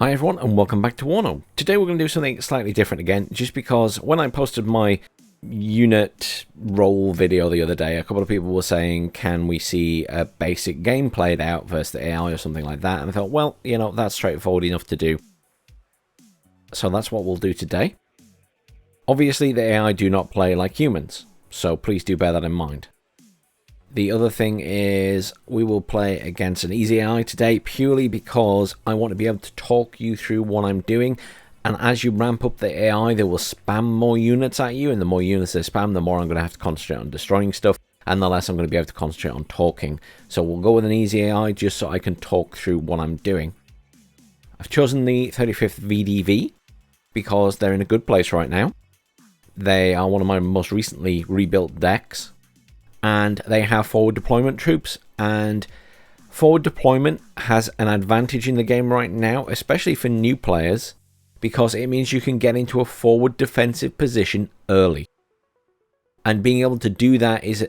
Hi everyone and welcome back to WARNO. Today we're going to do something slightly different again, just because when I posted my unit role video the other day, a couple of people were saying, can we see a basic game played out versus the AI or something like that? And I thought, well, you know, that's straightforward enough to do. So that's what we'll do today. Obviously the AI do not play like humans, so please do bear that in mind. The other thing is we will play against an easy AI today purely because I want to be able to talk you through what I'm doing. And as you ramp up the AI, they will spam more units at you. And the more units they spam, the more I'm going to have to concentrate on destroying stuff. And the less I'm going to be able to concentrate on talking. So we'll go with an easy AI just so I can talk through what I'm doing. I've chosen the 35th VDV because they're in a good place right now. They are one of my most recently rebuilt decks. And they have forward deployment troops, and forward deployment has an advantage in the game right now, especially for new players, because it means you can get into a forward defensive position early. And being able to do that is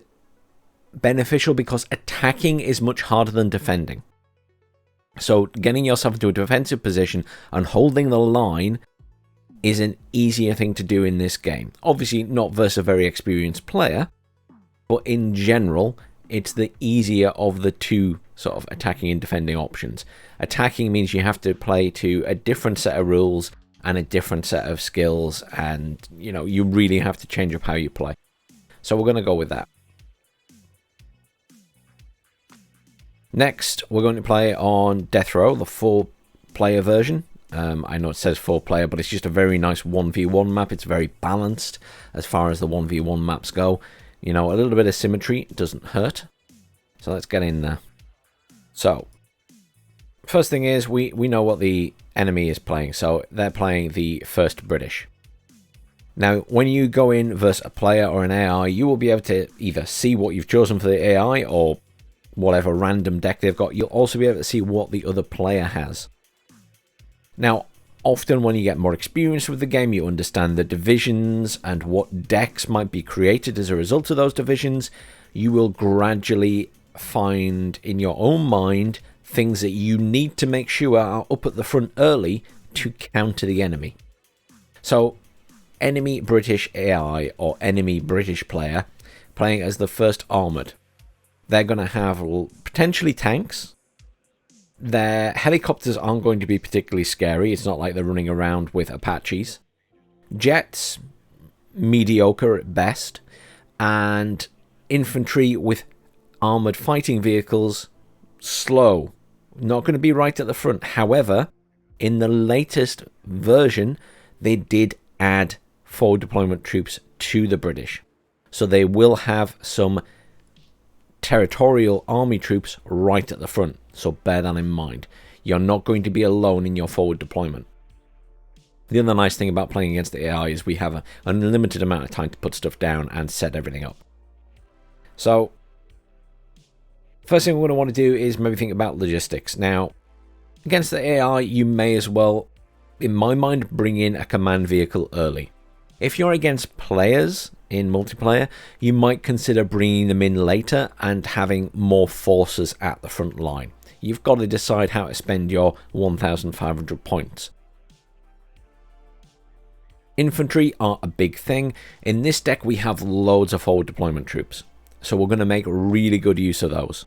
beneficial because attacking is much harder than defending. So getting yourself into a defensive position and holding the line is an easier thing to do in this game. Obviously not versus a very experienced player, but in general, it's the easier of the two sort of attacking and defending options. Attacking means you have to play to a different set of rules and a different set of skills, and you know, you really have to change up how you play. So we're going to go with that. Next, we're going to play on Death Row, the 4-player version. I know it says 4-player, but it's just a very nice 1v1 map. It's very balanced as far as the 1v1 maps go. You know, a little bit of symmetry doesn't hurt. So let's get in there. So, first thing is, we know what the enemy is playing. So, they're playing the 1st British. Now, when you go in versus a player or an AI, you will be able to either see what you've chosen for the AI or whatever random deck they've got. You'll also be able to see what the other player has. Now, often when you get more experience with the game, you understand the divisions and what decks might be created as a result of those divisions. You will gradually find in your own mind things that you need to make sure are up at the front early to counter the enemy. So, enemy British AI or enemy British player playing as the 1st Armoured. They're going to have potentially tanks. Their helicopters aren't going to be particularly scary. It's not like they're running around with Apaches. Jets, mediocre at best. And infantry with armoured fighting vehicles, slow. Not going to be right at the front. However, in the latest version, they did add forward deployment troops to the British. So they will have some territorial army troops right at the front. So bear that in mind. You're not going to be alone in your forward deployment. The other nice thing about playing against the AI is we have an unlimited amount of time to put stuff down and set everything up. So, first thing we're going to want to do is maybe think about logistics. Now, against the AI, you may as well, in my mind, bring in a command vehicle early. If you're against players in multiplayer, you might consider bringing them in later and having more forces at the front line. You've got to decide how to spend your 1,500 points. Infantry are a big thing. In this deck, we have loads of forward deployment troops. So we're going to make really good use of those.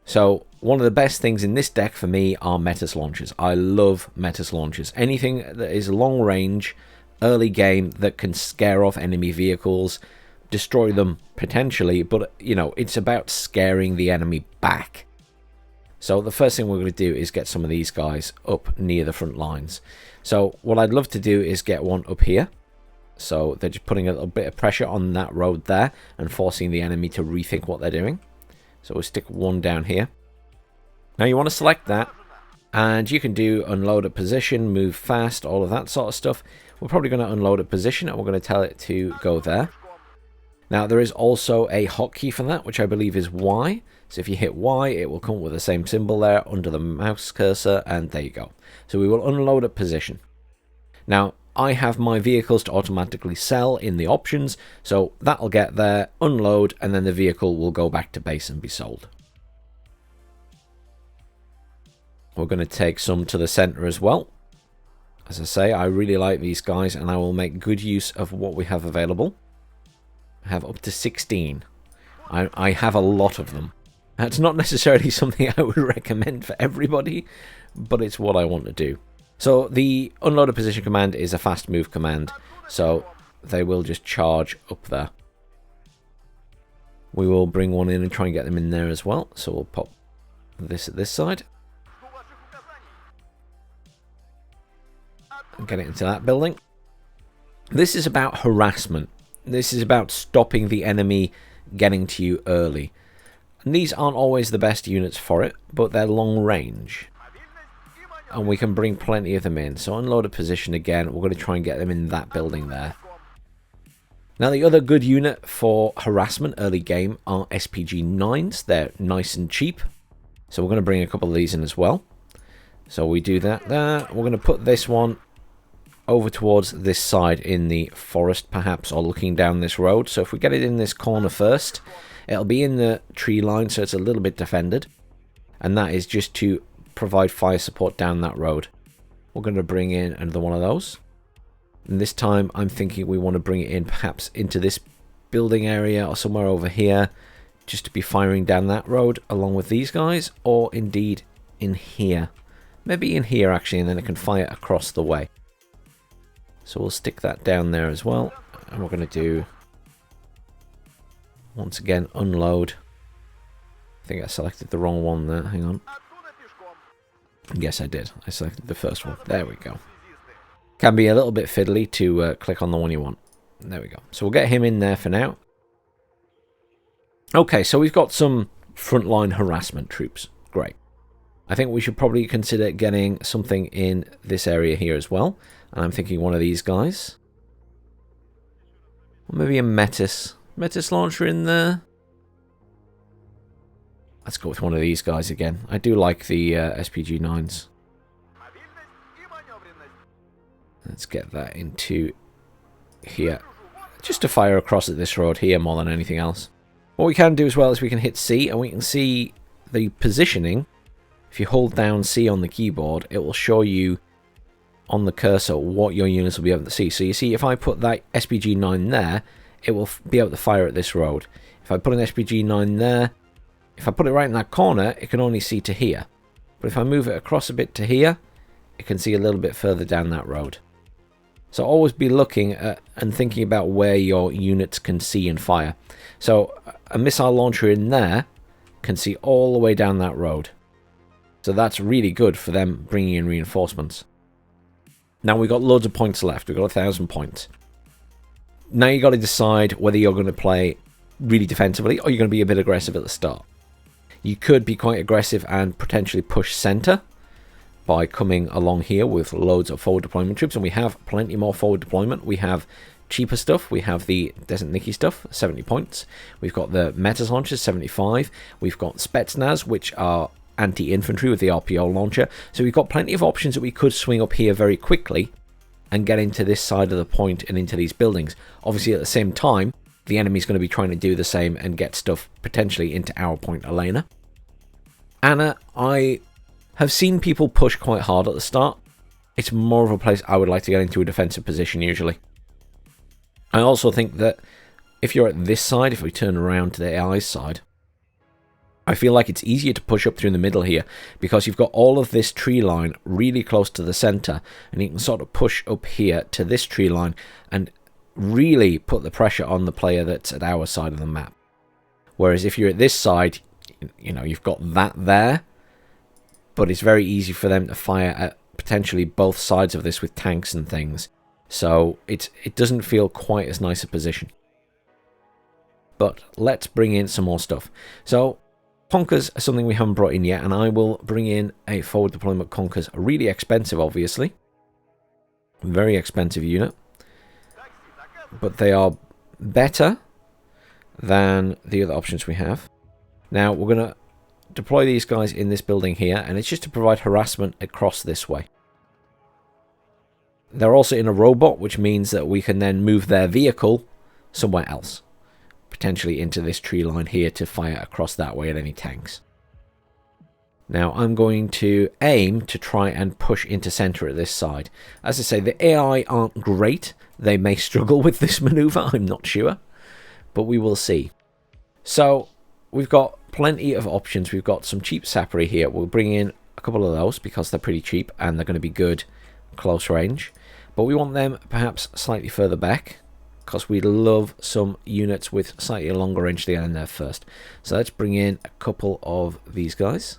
So one of the best things in this deck for me are Metis launchers. I love Metis launchers. Anything that is long range, early game, that can scare off enemy vehicles, destroy them potentially, but you know, it's about scaring the enemy back. So the first thing we're going to do is get some of these guys up near the front lines. So what I'd love to do is get one up here. So they're just putting a little bit of pressure on that road there and forcing the enemy to rethink what they're doing. So we'll stick one down here. Now you want to select that, and you can do unload at position, move fast, all of that sort of stuff. We're probably going to unload at position, and we're going to tell it to go there. Now there is also a hotkey for that, which I believe is Y. So if you hit Y, it will come with the same symbol there under the mouse cursor, and there you go. So we will unload at position. Now I have my vehicles to automatically sell in the options, so that'll get there, unload, and then the vehicle will go back to base and be sold. We're going to take some to the center as well. As I say, I really like these guys, and I will make good use of what we have available. I have up to 16. I have a lot of them. That's not necessarily something I would recommend for everybody, but it's what I want to do. So the unloaded position command is a fast move command, so they will just charge up there. We will bring one in and try and get them in there as well. So we'll pop this at this side. And get it into that building. This is about harassment. This is about stopping the enemy getting to you early. And these aren't always the best units for it, but they're long range. And we can bring plenty of them in. So unloaded position again. We're going to try and get them in that building there. Now the other good unit for harassment early game are SPG-9s. They're nice and cheap. So we're going to bring a couple of these in as well. So we do that there. We're going to put this one over towards this side in the forest perhaps, or looking down this road. So if we get it in this corner first, it'll be in the tree line, so it's a little bit defended. And that is just to provide fire support down that road. We're going to bring in another one of those. And this time I'm thinking we want to bring it in perhaps into this building area or somewhere over here, just to be firing down that road along with these guys, or indeed in here. Maybe in here actually, and then it can fire across the way. So we'll stick that down there as well. And we're going to do, once again, unload. I think I selected the wrong one there. Hang on. Yes, I did. I selected the first one. There we go. Can be a little bit fiddly to click on the one you want. There we go. So we'll get him in there for now. Okay, so we've got some frontline harassment troops. Great. I think we should probably consider getting something in this area here as well. And I'm thinking one of these guys. Or maybe a Metis launcher in there. Let's go with one of these guys again. I do like the SPG-9s. Let's get that into here. Just to fire across at this road here more than anything else. What we can do as well is we can hit C, and we can see the positioning. If you hold down C on the keyboard, it will show you on the cursor what your units will be able to see. So you see, if I put that SPG-9 there, it will be able to fire at this road. If I put an SPG-9 there, if I put it right in that corner, it can only see to here. But if I move it across a bit to here, it can see a little bit further down that road. So always be looking at and thinking about where your units can see and fire. So a missile launcher in there can see all the way down that road. So that's really good for them bringing in reinforcements. Now we've got loads of points left. We've got 1,000 points. Now you've got to decide whether you're going to play really defensively or you're going to be a bit aggressive at the start. You could be quite aggressive and potentially push center by coming along here with loads of forward deployment troops, and we have plenty more forward deployment. We have cheaper stuff. We have the Desert Nikki stuff, 70 points. We've got the Metis launchers, 75. We've got Spetsnaz, which are anti-infantry with the RPO launcher. So we've got plenty of options that we could swing up here very quickly and get into this side of the point and into these buildings. Obviously, at the same time, the enemy's going to be trying to do the same and get stuff potentially into our point, Elena. Anna, I have seen people push quite hard at the start. It's more of a place I would like to get into a defensive position usually. I also think that if you're at this side, if we turn around to the AI's side, I feel like it's easier to push up through the middle here because you've got all of this tree line really close to the center, and you can sort of push up here to this tree line and really put the pressure on the player that's at our side of the map. Whereas if you're at this side, you know, you've got that there, but it's very easy for them to fire at potentially both sides of this with tanks and things. So it doesn't feel quite as nice a position. But let's bring in some more stuff. So Conkers are something we haven't brought in yet, and I will bring in a forward deployment Conkers. Really expensive, obviously. Very expensive unit. But they are better than the other options we have. Now, we're going to deploy these guys in this building here, and it's just to provide harassment across this way. They're also in a robot, which means that we can then move their vehicle somewhere else. Potentially into this tree line here to fire across that way at any tanks. Now I'm going to aim to try and push into center at this side. As I say, the AI aren't great. They may struggle with this maneuver, I'm not sure, but we will see. So we've got plenty of options. We've got some cheap sappery here. We'll bring in a couple of those because they're pretty cheap and they're going to be good close range. But we want them perhaps slightly further back because we love some units with slightly longer range to get in there first. So let's bring in a couple of these guys.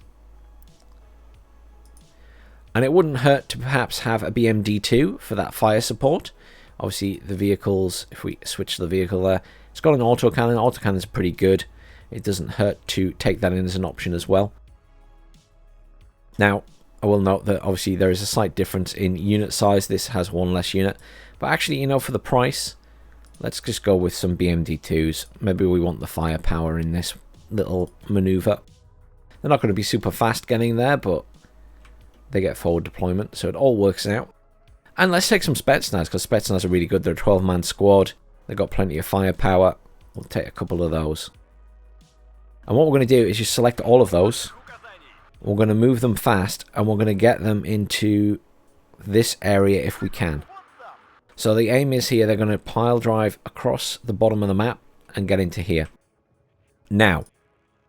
And it wouldn't hurt to perhaps have a BMD2 for that fire support. Obviously, the vehicles, if we switch the vehicle there, it's got an autocannon. Autocannon's pretty good. It doesn't hurt to take that in as an option as well. Now, I will note that obviously there is a slight difference in unit size. This has one less unit. But actually, you know, for the price, let's just go with some BMD2s. Maybe we want the firepower in this little maneuver. They're not going to be super fast getting there, but they get forward deployment, so it all works out. And let's take some Spetsnaz, because Spetsnaz are really good. They're a 12-man squad. They've got plenty of firepower. We'll take a couple of those. And what we're going to do is just select all of those. We're going to move them fast, and we're going to get them into this area if we can. So the aim is here, they're going to pile drive across the bottom of the map and get into here. Now,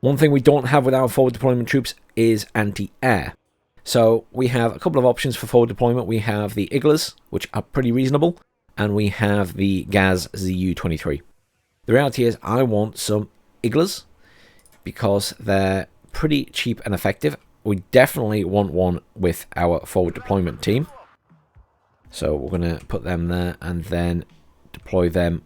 one thing we don't have with our forward deployment troops is anti-air. So we have a couple of options for forward deployment. We have the Iglas, which are pretty reasonable, and we have the Gaz ZU-23. The reality is I want some Iglas because they're pretty cheap and effective. We definitely want one with our forward deployment team. So we're going to put them there and then deploy them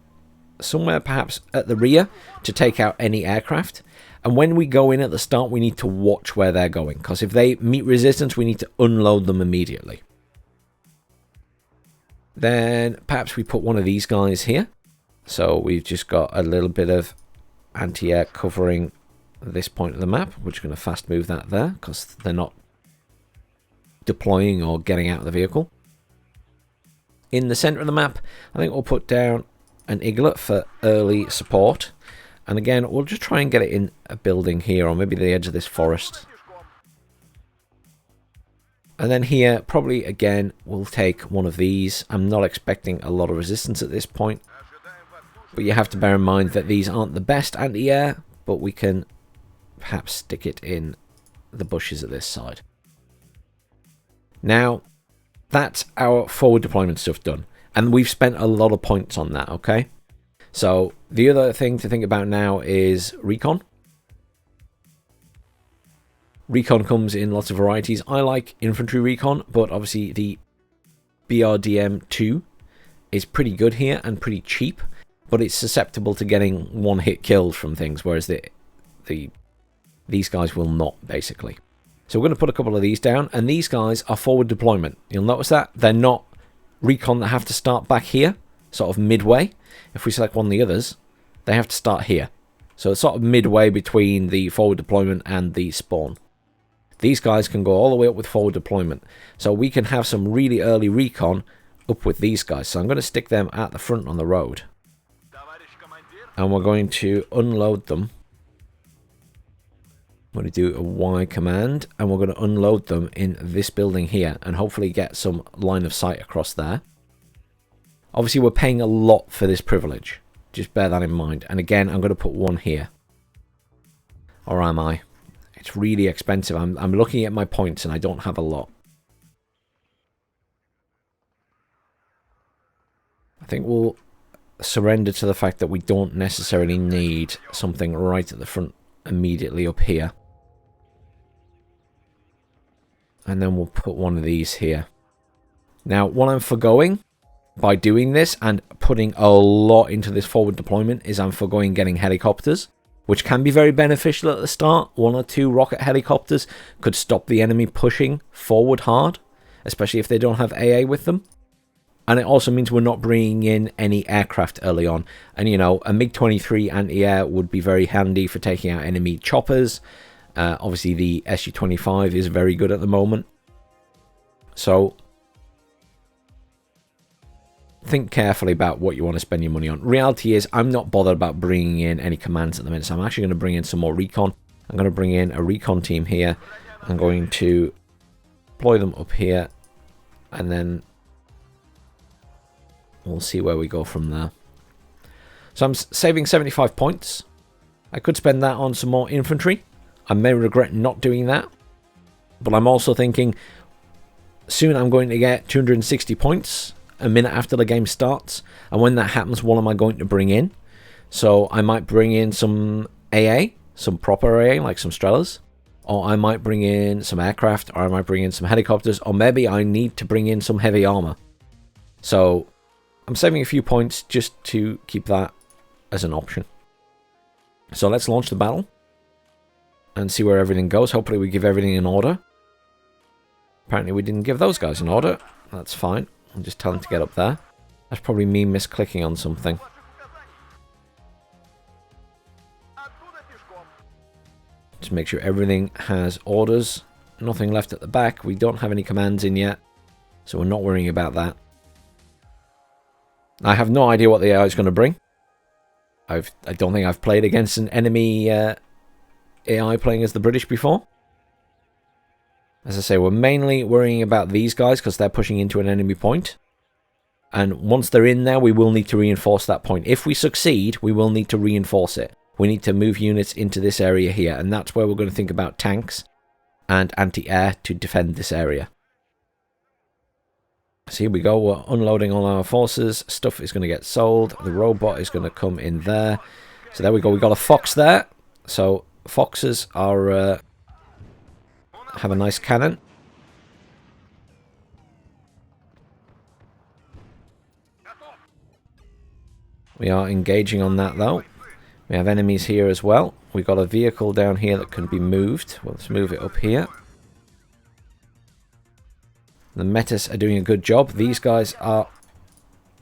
somewhere perhaps at the rear to take out any aircraft. And when we go in at the start, we need to watch where they're going, because if they meet resistance, we need to unload them immediately. Then perhaps we put one of these guys here. So we've just got a little bit of anti-air covering this point of the map. We're just going to fast move that there because they're not deploying or getting out of the vehicle. In the center of the map, I think we'll put down an Iglet for early support. And again, we'll just try and get it in a building here, or maybe the edge of this forest. And then here, probably again, we'll take one of these. I'm not expecting a lot of resistance at this point. But you have to bear in mind that these aren't the best anti-air, but we can perhaps stick it in the bushes at this side. Now, that's our forward deployment stuff done. And we've spent a lot of points on that, okay? So the other thing to think about now is recon. Recon comes in lots of varieties. I like infantry recon, but obviously the BRDM-2 is pretty good here and pretty cheap, but it's susceptible to getting one-hit kills from things, whereas these guys will not, basically. So we're going to put a couple of these down, and these guys are forward deployment. You'll notice that they're not recon that have to start back here, sort of midway. If we select one of the others, they have to start here. So it's sort of midway between the forward deployment and the spawn. These guys can go all the way up with forward deployment. So we can have some really early recon up with these guys. So I'm going to stick them at the front on the road. And we're going to unload them. I'm going to do a Y command, and we're going to unload them in this building here and hopefully get some line of sight across there. Obviously, we're paying a lot for this privilege. Just bear that in mind. And again, I'm going to put one here. Or am I? It's really expensive. I'm looking at my points and I don't have a lot. I think we'll surrender to the fact that we don't necessarily need something right at the front immediately up here. And then we'll put one of these here. Now, what I'm forgoing by doing this and putting a lot into this forward deployment is I'm forgoing getting helicopters, which can be very beneficial at the start. 1 or 2 rocket helicopters could stop the enemy pushing forward hard, especially if they don't have AA with them. And it also means we're not bringing in any aircraft early on. And, you know, a MiG-23 anti-air would be very handy for taking out enemy choppers. Obviously, the Su-25 is very good at the moment. So think carefully about what you want to spend your money on. Reality is, I'm not bothered about bringing in any commands at the minute. So I'm actually going to bring in some more recon. I'm going to bring in a recon team here. I'm going to deploy them up here, and then we'll see where we go from there. So I'm saving 75 points. I could spend that on some more infantry. I may regret not doing that. But I'm also thinking soon I'm going to get 260 points a minute after the game starts. And when that happens, what am I going to bring in? So I might bring in some AA, some proper AA, like some Strelas. Or I might bring in some aircraft, or I might bring in some helicopters, or maybe I need to bring in some heavy armor. So I'm saving a few points just to keep that as an option. So let's launch the battle and see where everything goes. Hopefully we give everything in order. Apparently we didn't give those guys an order. That's fine. I'll just tell them to get up there. That's probably me misclicking on something. Just make sure everything has orders. Nothing left at the back. We don't have any commands in yet, so we're not worrying about that. I have no idea what the AI is going to bring. I don't think I've played against an enemy AI playing as the British before. As I say, we're mainly worrying about these guys because they're pushing into an enemy point. And once they're in there, we will need to reinforce that point. If we succeed, we will need to reinforce it. We need to move units into this area here. And that's where we're going to think about tanks and anti-air to defend this area. So here we go. We're unloading all our forces. Stuff is going to get sold. The robot is going to come in there. So there we go. We've got a fox there. So foxes are... have a nice cannon. We are engaging on that though. We have enemies here as well. We've got a vehicle down here that can be moved. Well, let's move it up here. The Metis are doing a good job. These guys are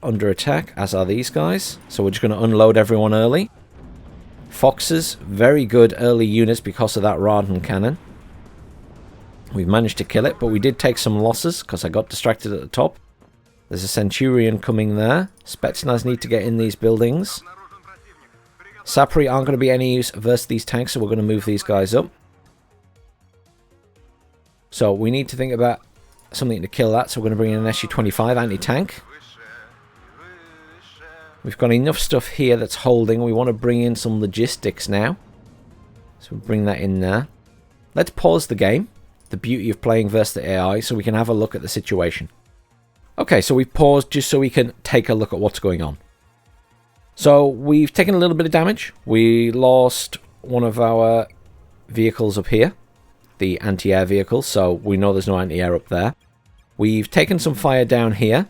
under attack, as are these guys. So we're just going to unload everyone early. Foxes, very good early units because of that Radan cannon. We've managed to kill it, but we did take some losses because I got distracted at the top. There's a Centurion coming there. Spetsnaz need to get in these buildings. Sapri aren't going to be any use versus these tanks, so we're going to move these guys up. So we need to think about something to kill that, so we're going to bring in an SU-25 anti-tank. We've got enough stuff here that's holding. We want to bring in some logistics now. So we'll bring that in there. Let's pause the game. The beauty of playing versus the AI, so we can have a look at the situation. Okay, so we've paused just so we can take a look at what's going on. So we've taken a little bit of damage. We lost one of our vehicles up here, the anti-air vehicle, so we know there's no anti-air up there. We've taken some fire down here,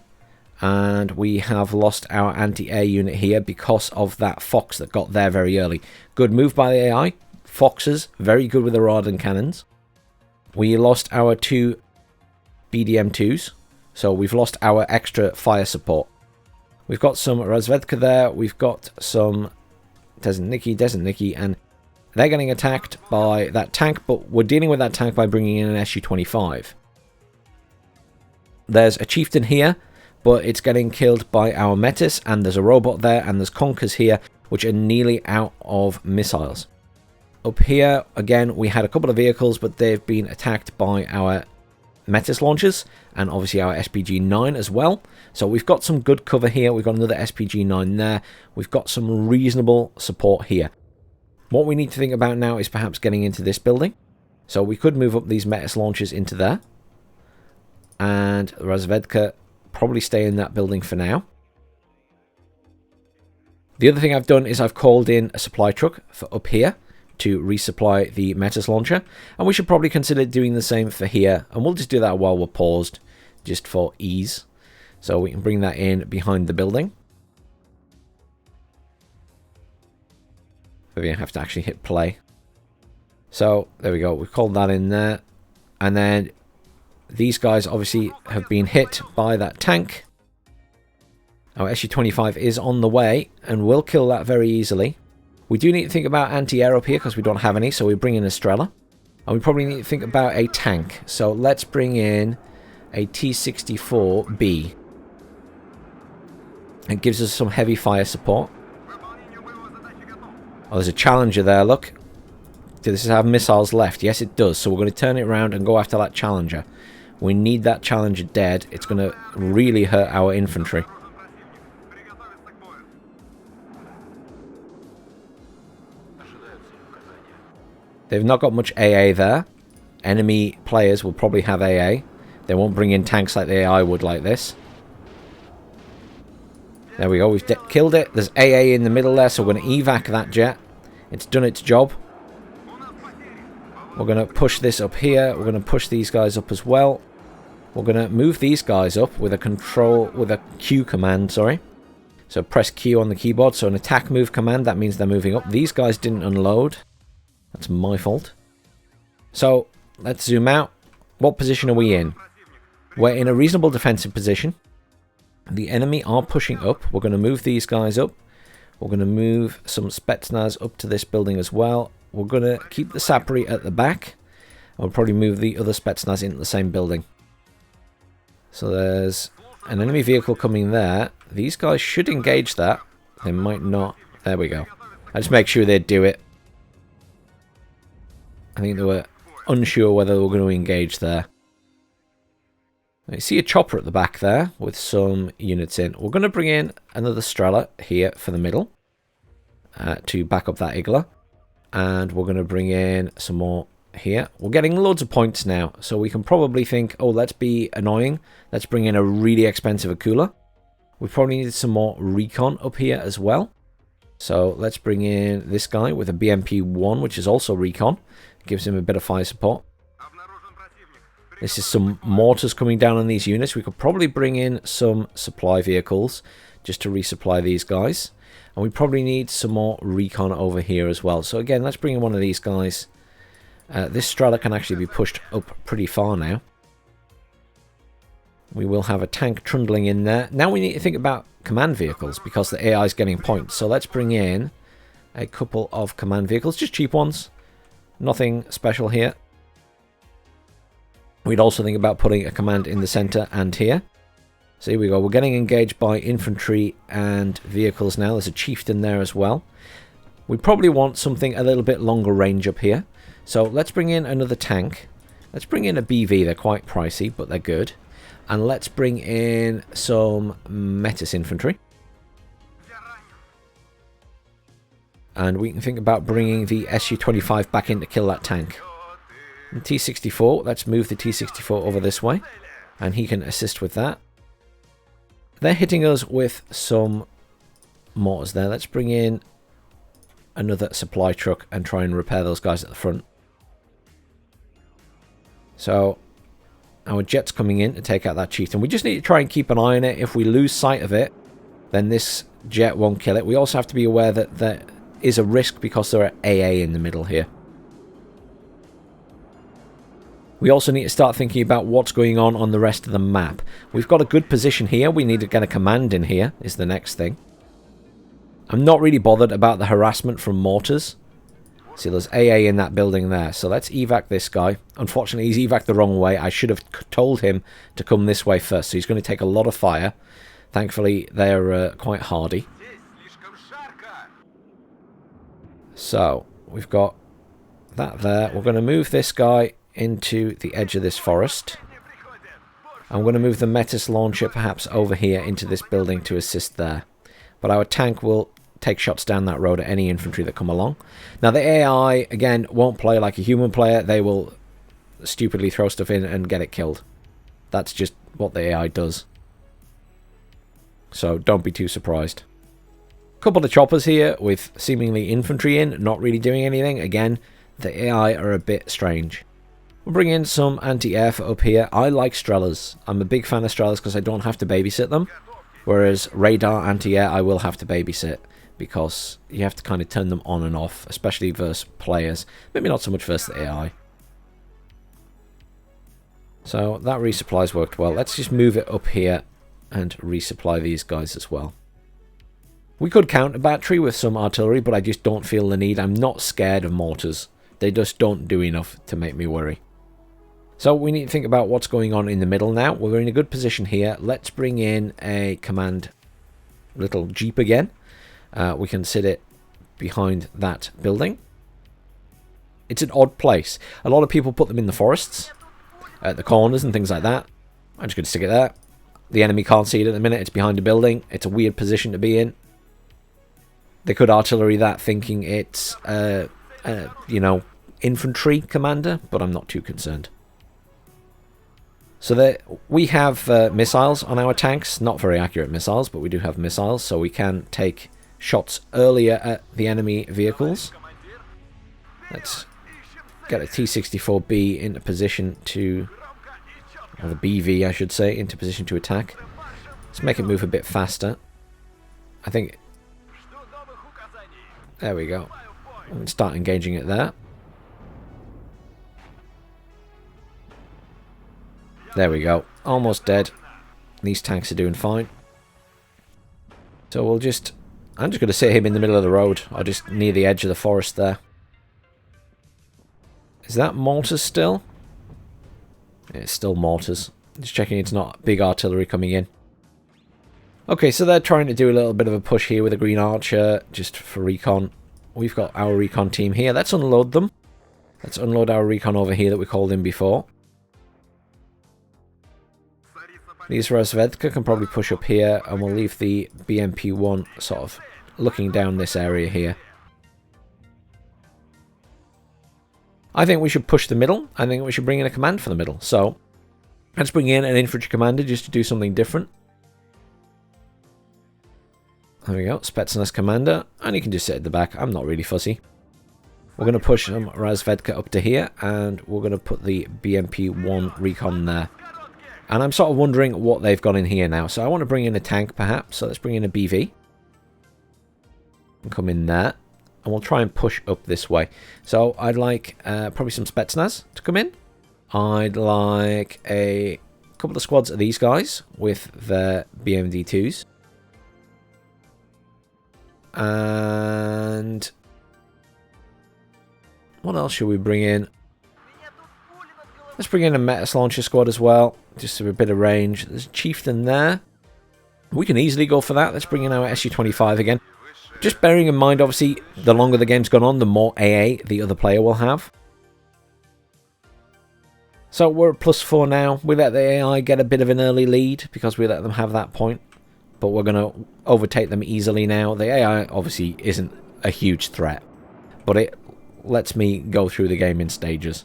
and we have lost our anti-air unit here because of that fox that got there very early. Good move by the AI. Foxes, very good with the Radan cannons. We lost our two BDM2s, so we've lost our extra fire support. We've got some Razvedka there, we've got some Desniki, and they're getting attacked by that tank, but we're dealing with that tank by bringing in an SU-25. There's a chieftain here, but it's getting killed by our Metis, and there's a robot there, and there's conkers here, which are nearly out of missiles. Up here, again, we had a couple of vehicles, but they've been attacked by our Metis launchers, and obviously our SPG-9 as well. So we've got some good cover here. We've got another SPG-9 there. We've got some reasonable support here. What we need to think about now is perhaps getting into this building. So we could move up these Metis launchers into there. And Razvedka probably stay in that building for now. The other thing I've done is I've called in a supply truck for up here to resupply the Metis launcher, and we should probably consider doing the same for here, and we'll just do that while we're paused just for ease, so we can bring that in behind the building. Maybe I have to actually hit play. So there we go, we've called that in there, and then these guys obviously have been hit by that tank. Our SU-25 is on the way and will kill that very easily. We do need to think about anti-air up here because we don't have any, so we bring in a Strela. And we probably need to think about a tank. So let's bring in a T-64B. It gives us some heavy fire support. Oh, there's a Challenger there, look. Does this have missiles left? Yes, it does. So we're going to turn it around and go after that Challenger. We need that Challenger dead. It's going to really hurt our infantry. They've not got much AA there. Enemy players will probably have AA. They won't bring in tanks like the AI would like this. There we go. We've killed it. There's AA in the middle there, so we're going to evac that jet. It's done its job. We're going to push this up here. We're going to push these guys up as well. We're going to move these guys up with a Q command, sorry. So press Q on the keyboard. So an attack move command, that means they're moving up. These guys didn't unload. That's my fault. So let's zoom out. What position are we in? We're in a reasonable defensive position. The enemy are pushing up. We're going to move these guys up. We're going to move some Spetsnaz up to this building as well. We're going to keep the Sapri at the back. We'll probably move the other Spetsnaz into the same building. So there's an enemy vehicle coming there. These guys should engage that. They might not. There we go. I just make sure they'd do it. I think they were unsure whether they were going to engage there. You see a chopper at the back there with some units in. We're going to bring in another Strela here for the middle to back up that Igla. And we're going to bring in some more here. We're getting loads of points now, so we can probably think, oh, let's be annoying. Let's bring in a really expensive Akula. We probably need some more recon up here as well. So let's bring in this guy with a BMP-1, which is also recon. Gives him a bit of fire support. This is some mortars coming down on these units. We could probably bring in some supply vehicles just to resupply these guys. And we probably need some more recon over here as well. So again, let's bring in one of these guys. This Strela can actually be pushed up pretty far now. We will have a tank trundling in there. Now we need to think about command vehicles because the AI is getting points. So let's bring in a couple of command vehicles, just cheap ones. Nothing special here. We'd also think about putting a command in the center and here. So here we go. We're getting engaged by infantry and vehicles now. There's a chieftain there as well. We probably want something a little bit longer range up here. So let's bring in another tank. Let's bring in a BV. They're quite pricey, but they're good. And let's bring in some Metis infantry. And we can think about bringing the Su-25 back in to kill that tank. And T-64, let's move the T-64 over this way. And he can assist with that. They're hitting us with some mortars there. Let's bring in another supply truck and try and repair those guys at the front. So our jet's coming in to take out that chieftain. We just need to try and keep an eye on it. If we lose sight of it, then this jet won't kill it. We also have to be aware that there is a risk because there are AA in the middle here. We also need to start thinking about what's going on the rest of the map. We've got a good position here. We need to get a command in here is the next thing. I'm not really bothered about the harassment from mortars. See, there's AA in that building there. So let's evac this guy. Unfortunately, he's evac the wrong way. I should have told him to come this way first. So he's going to take a lot of fire. Thankfully, they're quite hardy. So we've got that there. We're going to move this guy into the edge of this forest. I'm going to move the Metis launcher perhaps over here into this building to assist there. But our tank will take shots down that road at any infantry that come along. Now the AI, again, won't play like a human player. They will stupidly throw stuff in and get it killed. That's just what the AI does. So don't be too surprised. A couple of choppers here with seemingly infantry in, not really doing anything. Again, the AI are a bit strange. We'll bring in some anti-air for up here. I like Strelas. I'm a big fan of Strelas because I don't have to babysit them. Whereas radar anti-air I will have to babysit because you have to kind of turn them on and off, especially versus players. Maybe not so much versus the AI. So that resupply's worked well. Let's just move it up here and resupply these guys as well. We could counter battery with some artillery, but I just don't feel the need. I'm not scared of mortars. They just don't do enough to make me worry. So we need to think about what's going on in the middle now. We're in a good position here. Let's bring in a command little jeep again. We can sit it behind that building. It's an odd place. A lot of people put them in the forests, at the corners and things like that. I'm just going to stick it there. The enemy can't see it at the minute. It's behind a building. It's a weird position to be in. They could artillery that thinking it's, you know, infantry commander, but I'm not too concerned. So we have missiles on our tanks. Not very accurate missiles, but we do have missiles, so we can take shots earlier at the enemy vehicles. Let's get a T-64B into position to... or the BV, I should say, into position to attack. Let's make it move a bit faster. I think... there we go. I'm going to start engaging it there. There we go. Almost dead. These tanks are doing fine. So we'll just... I'm just going to sit him in the middle of the road, or just near the edge of the forest there. Is that mortars still? Yeah, it's still mortars. Just checking it's not big artillery coming in. Okay, so they're trying to do a little bit of a push here with a green archer, just for recon. We've got our recon team here. Let's unload them. Let's unload our recon over here that we called in before. These Razvedka can probably push up here, and we'll leave the BMP-1 sort of looking down this area here. I think we should push the middle. I think we should bring in a command for the middle. So, let's bring in an infantry commander just to do something different. There we go, Spetsnaz commander. And he can just sit at the back. I'm not really fussy. We're going to push Razvedka up to here, and we're going to put the BMP-1 recon there. And I'm sort of wondering what they've got in here now. So I want to bring in a tank, perhaps. So let's bring in a BV. And come in there. And we'll try and push up this way. So I'd like probably some Spetsnaz to come in. I'd like a couple of squads of these guys with their BMD-2s. And what else should we bring in? Let's bring in a Metis launcher squad as well, just for a bit of range. There's a chieftain there. We can easily go for that. Let's bring in our SU-25 again. Just bearing in mind, obviously, the longer the game's gone on, the more AA the other player will have. So we're at +4 now. We let the AI get a bit of an early lead because we let them have that point. But we're going to overtake them easily now. The AI obviously isn't a huge threat, but it lets me go through the game in stages.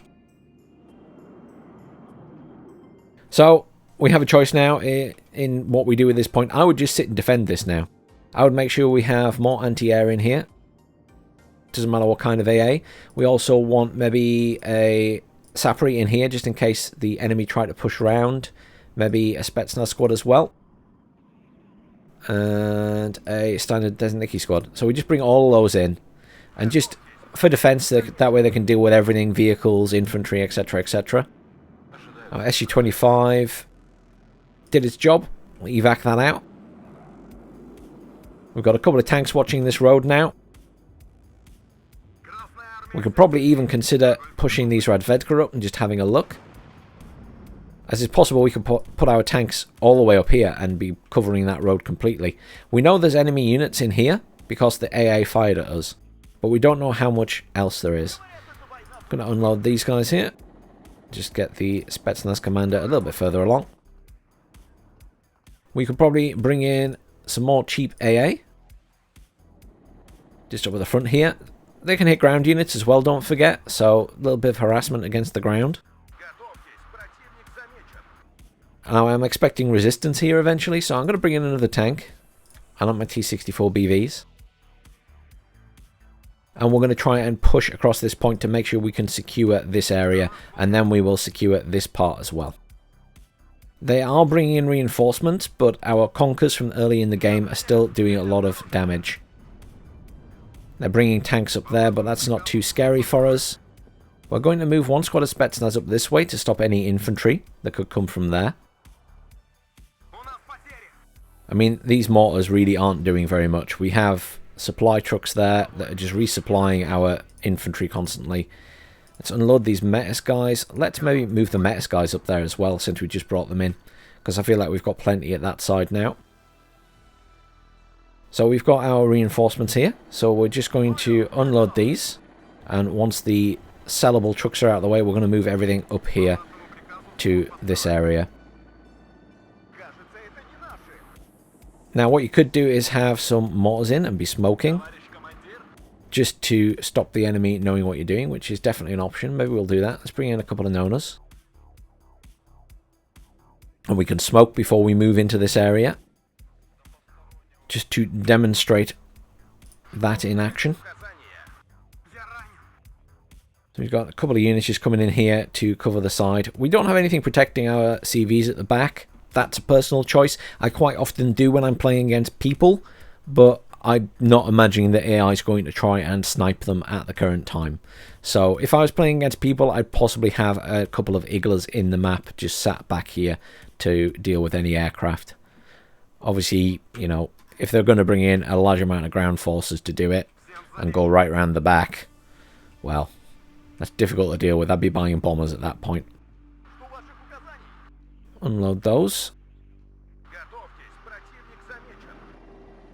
So we have a choice now in what we do at this point. I would just sit and defend this now. I would make sure we have more anti-air in here. Doesn't matter what kind of AA. We also want maybe a Sapri in here just in case the enemy try to push around. Maybe a Spetsnaz squad as well. And a standard Desniki squad. So we just bring all those in. And just for defense, that way they can deal with everything. Vehicles, infantry, etc, etc. SU-25 did its job. We'll evac that out. We've got a couple of tanks watching this road now. We could probably even consider pushing these Razvedka up and just having a look. As it's possible we could put our tanks all the way up here and be covering that road completely. We know there's enemy units in here because the AA fired at us. But we don't know how much else there is. I'm going to unload these guys here. Just get the Spetsnaz commander a little bit further along. We could probably bring in some more cheap AA. Just over the front here. They can hit ground units as well, don't forget. So, a little bit of harassment against the ground. Now, I'm expecting resistance here eventually, so I'm going to bring in another tank. I want my T-64 BVs. And we're going to try and push across this point to make sure we can secure this area. And then we will secure this part as well. They are bringing in reinforcements, but our Conkers from early in the game are still doing a lot of damage. They're bringing tanks up there, but that's not too scary for us. We're going to move one squad of Spetsnaz up this way to stop any infantry that could come from there. I mean, these mortars really aren't doing very much. We have supply trucks there that are just resupplying our infantry constantly. Let's unload these Metis guys. Let's maybe move the Metis guys up there as well since we just brought them in. Because I feel like we've got plenty at that side now. So we've got our reinforcements here. So we're just going to unload these. And once the sellable trucks are out of the way, we're going to move everything up here to this area. Now what you could do is have some mortars in and be smoking, just to stop the enemy knowing what you're doing, which is definitely an option. Maybe we'll do that. Let's bring in a couple of Nonas. And we can smoke before we move into this area, just to demonstrate that in action. So we've got a couple of units just coming in here to cover the side. We don't have anything protecting our CVs at the back. That's a personal choice. I quite often do when I'm playing against people, but I'm not imagining that AI is going to try and snipe them at the current time. So if I was playing against people, I'd possibly have a couple of Iglas in the map just sat back here to deal with any aircraft. Obviously, you know, if they're going to bring in a large amount of ground forces to do it and go right around the back, well, that's difficult to deal with. I'd be buying bombers at that point. Unload those.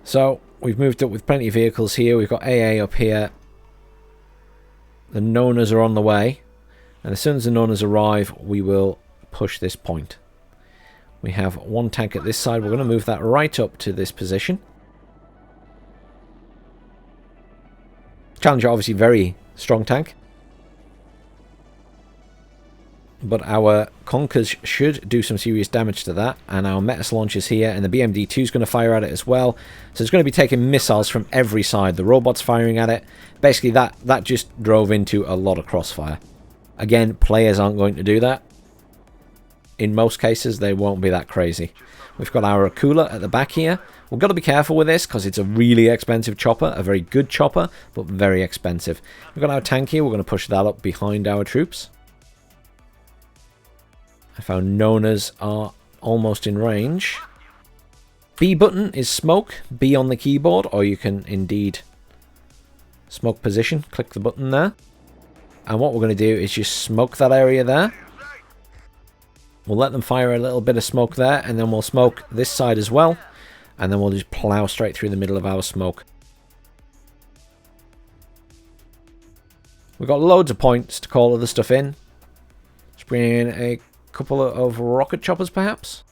So we've moved up with plenty of vehicles here. We've got AA up here. The Nonas are on the way, and as soon as the Nonas arrive, we will push this point. We have one tank at this side. We're going to move that right up to this position. Challenger, obviously, very strong tank. But our Conkers should do some serious damage to that. And our Metis launchers here. And the BMD-2 is going to fire at it as well. So it's going to be taking missiles from every side. The robots firing at it. Basically, that just drove into a lot of crossfire. Again, players aren't going to do that. In most cases, they won't be that crazy. We've got our Akula at the back here. We've got to be careful with this because it's a really expensive chopper. A very good chopper, but very expensive. We've got our tank here. We're going to push that up behind our troops. I found Nonas are almost in range. B button is smoke. B on the keyboard, or you can indeed smoke position. Click the button there. And what we're going to do is just smoke that area there. We'll let them fire a little bit of smoke there, and then we'll smoke this side as well. And then we'll just plow straight through the middle of our smoke. We've got loads of points to call other stuff in. Let's bring in a couple of rocket choppers, perhaps,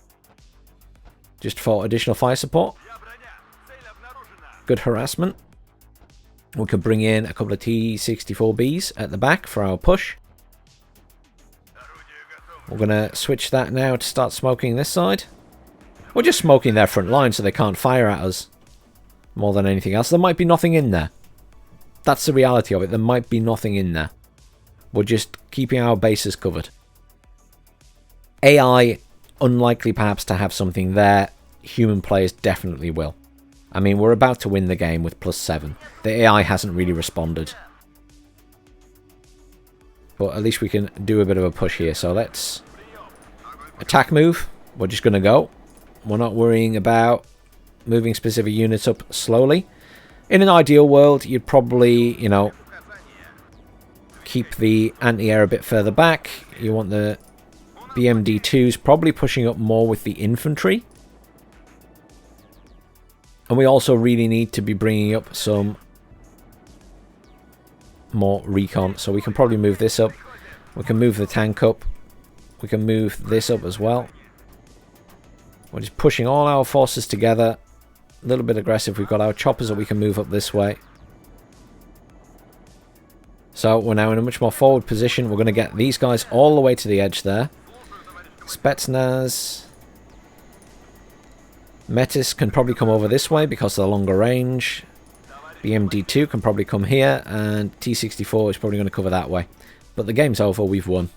just for additional fire support. Good harassment. We could bring in a couple of T-64Bs at the back for our push. We're going to switch that now to start smoking this side. We're just smoking their front line so they can't fire at us more than anything else. There might be nothing in there. That's the reality of it. There might be nothing in there. We're just keeping our bases covered. AI, unlikely perhaps to have something there. Human players definitely will. I mean, we're about to win the game with +7. The AI hasn't really responded. But at least we can do a bit of a push here. So let's attack move. We're just going to go. We're not worrying about moving specific units up slowly. In an ideal world, you'd probably, you know, keep the anti-air a bit further back. You want the BMD-2s probably pushing up more with the infantry. And we also really need to be bringing up some more recon. So we can probably move this up. We can move the tank up. We can move this up as well. We're just pushing all our forces together. A little bit aggressive. We've got our choppers that we can move up this way. So we're now in a much more forward position. We're going to get these guys all the way to the edge there. Spetsnaz. Metis can probably come over this way because of the longer range. BMD-2 can probably come here, and T-64 is probably going to cover that way. But the game's over, we've won.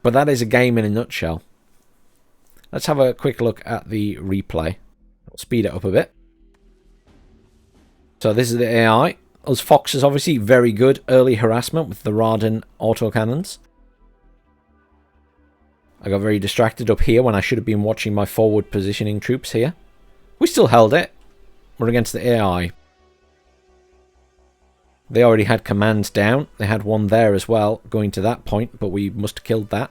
But that is a game in a nutshell. Let's have a quick look at the replay. I'll speed it up a bit. So this is the AI. Us Foxes, obviously, very good early harassment with the Raden autocannons. I got very distracted up here when I should have been watching my forward positioning troops here. We still held it. We're against the AI. They already had commands down. They had one there as well, going to that point, but we must have killed that.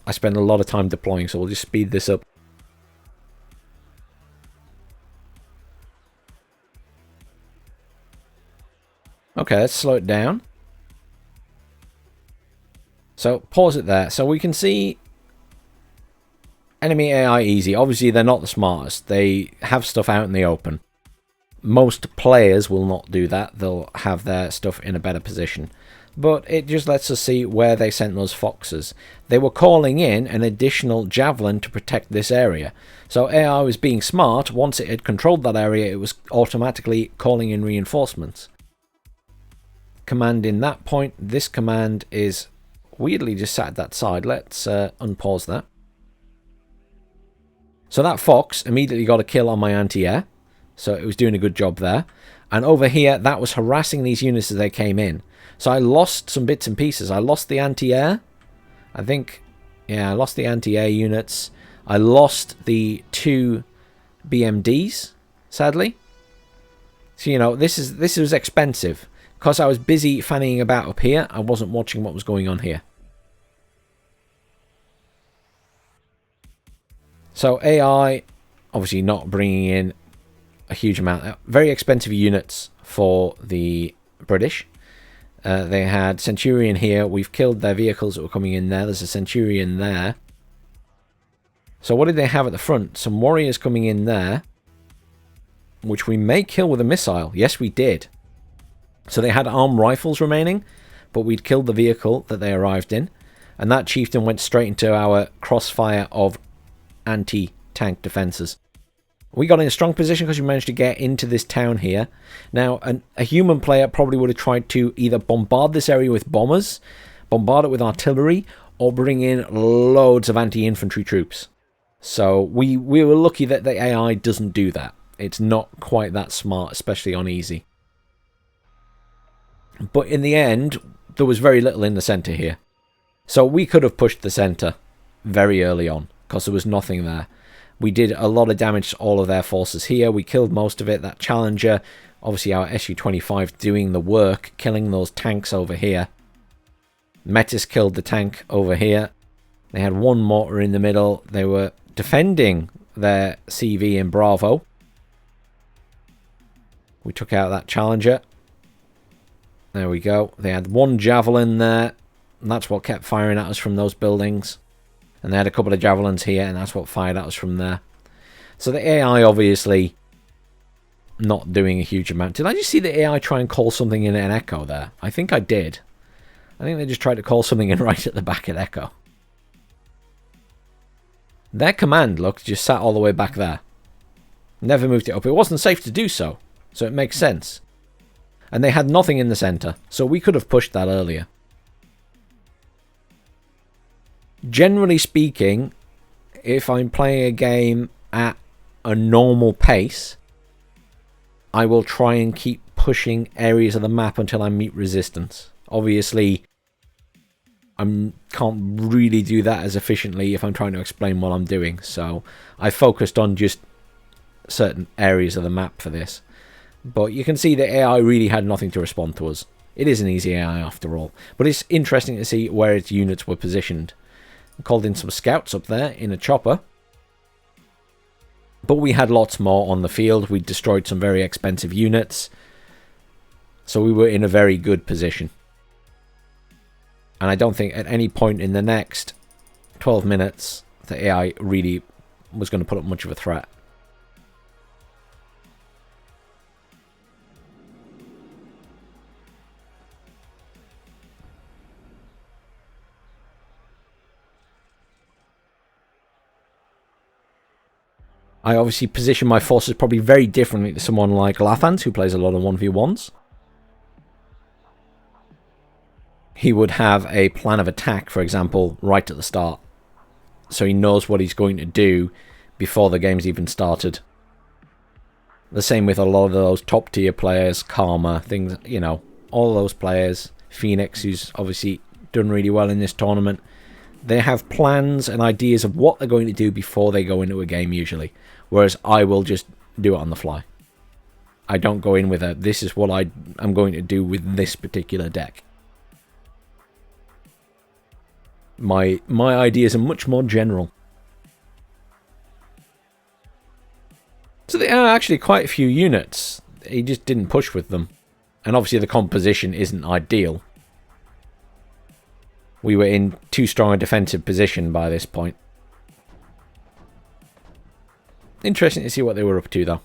I spend a lot of time deploying, so we'll just speed this up. Okay, let's slow it down. So, pause it there. So we can see enemy AI easy. Obviously, they're not the smartest. They have stuff out in the open. Most players will not do that. They'll have their stuff in a better position. But it just lets us see where they sent those foxes. They were calling in an additional javelin to protect this area. So AI was being smart. Once it had controlled that area, it was automatically calling in reinforcements. Command in that point. This command is weirdly just sat at that side. Let's unpause that. So that fox immediately got a kill on my anti-air. So it was doing a good job there. And over here, that was harassing these units as they came in. So I lost some bits and pieces. I lost the anti-air. I think, yeah, I lost the anti-air units. I lost the 2 BMDs, sadly. So, you know, this was expensive. Because I was busy fannying about up here, I wasn't watching what was going on here. So AI, obviously not bringing in a huge amount. Very expensive units for the British. They had Centurion here. We've killed their vehicles that were coming in there. There's a Centurion there. So what did they have at the front? Some warriors coming in there, which we may kill with a missile. Yes, we did. So they had armed rifles remaining, but we'd killed the vehicle that they arrived in. And that chieftain went straight into our crossfire of anti-tank defenses. We got in a strong position because we managed to get into this town here. Now, a human player probably would have tried to either bombard this area with bombers, bombard it with artillery, or bring in loads of anti-infantry troops. So we were lucky that the AI doesn't do that. It's not quite that smart, especially on easy. But in the end, there was very little in the centre here. So we could have pushed the centre very early on, because there was nothing there. We did a lot of damage to all of their forces here. We killed most of it. That Challenger, obviously our Su-25 doing the work, killing those tanks over here. Metis killed the tank over here. They had one mortar in the middle. They were defending their CV in Bravo. We took out that Challenger. There we go. They had one javelin there, and that's what kept firing at us from those buildings. And they had a couple of javelins here, and that's what fired at us from there. So the AI obviously not doing a huge amount. Did I just see the AI try and call something in an echo there? I think I did. I think they just tried to call something in right at the back at echo. Their command, look, just sat all the way back there. Never moved it up. It wasn't safe to do so, so it makes sense. And they had nothing in the centre, so we could have pushed that earlier. Generally speaking, if I'm playing a game at a normal pace, I will try and keep pushing areas of the map until I meet resistance. Obviously, I can't really do that as efficiently if I'm trying to explain what I'm doing, so I focused on just certain areas of the map for this. But you can see the AI really had nothing to respond to us. It is an easy AI after all, but it's interesting to see where its units were positioned. Called in some scouts up there in a chopper. But we had lots more on the field. We destroyed some very expensive units. So we were in a very good position. And I don't think at any point in the next 12 minutes the AI really was going to put up much of a threat. I obviously position my forces probably very differently to someone like Lathans, who plays a lot of 1v1s. He would have a plan of attack, for example, right at the start. So he knows what he's going to do before the game's even started. The same with a lot of those top tier players, Karma, things, you know, all those players. Phoenix, who's obviously done really well in this tournament. They have plans and ideas of what they're going to do before they go into a game usually. Whereas I will just do it on the fly. I don't go in with a, this is what I'm going to do with this particular deck. My ideas are much more general. So there are actually quite a few units. He just didn't push with them. And obviously the composition isn't ideal. We were in too strong a defensive position by this point. Interesting to see what they were up to, though.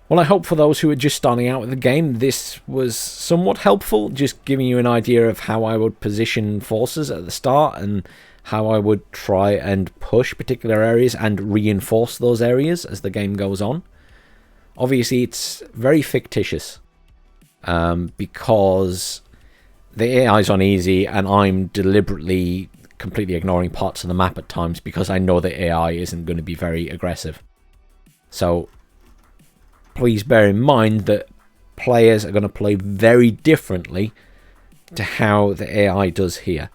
Well, I hope for those who are just starting out with the game, this was somewhat helpful, just giving you an idea of how I would position forces at the start and how I would try and push particular areas and reinforce those areas as the game goes on. Obviously, it's very fictitious because the AI is on easy and I'm deliberately completely ignoring parts of the map at times because I know the AI isn't going to be very aggressive. So please bear in mind that players are going to play very differently to how the AI does here.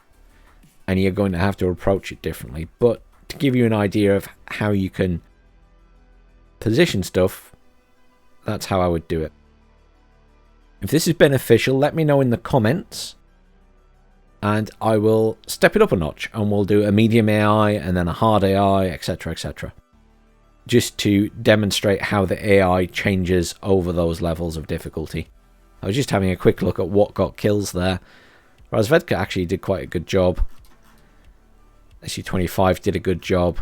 And you're going to have to approach it differently. But to give you an idea of how you can position stuff, that's how I would do it. If this is beneficial, let me know in the comments. And I will step it up a notch. And we'll do a medium AI and then a hard AI, etc, etc. Just to demonstrate how the AI changes over those levels of difficulty. I was just having a quick look at what got kills there. Razvedka actually did quite a good job. SU-25 did a good job.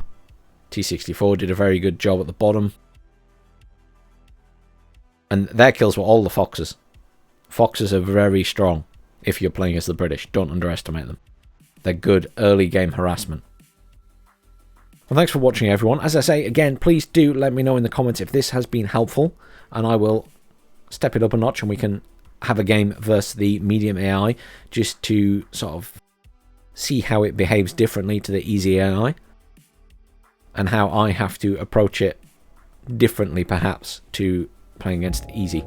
T-64 did a very good job at the bottom. And their kills were all the Foxes. Foxes are very strong if you're playing as the British. Don't underestimate them. They're good early game harassment. Well, thanks for watching, everyone. As I say, again, please do let me know in the comments if this has been helpful, and I will step it up a notch and we can have a game versus the medium AI just to sort of see how it behaves differently to the easy AI and how I have to approach it differently, perhaps, to playing against easy.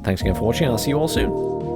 Thanks again for watching, and I'll see you all soon.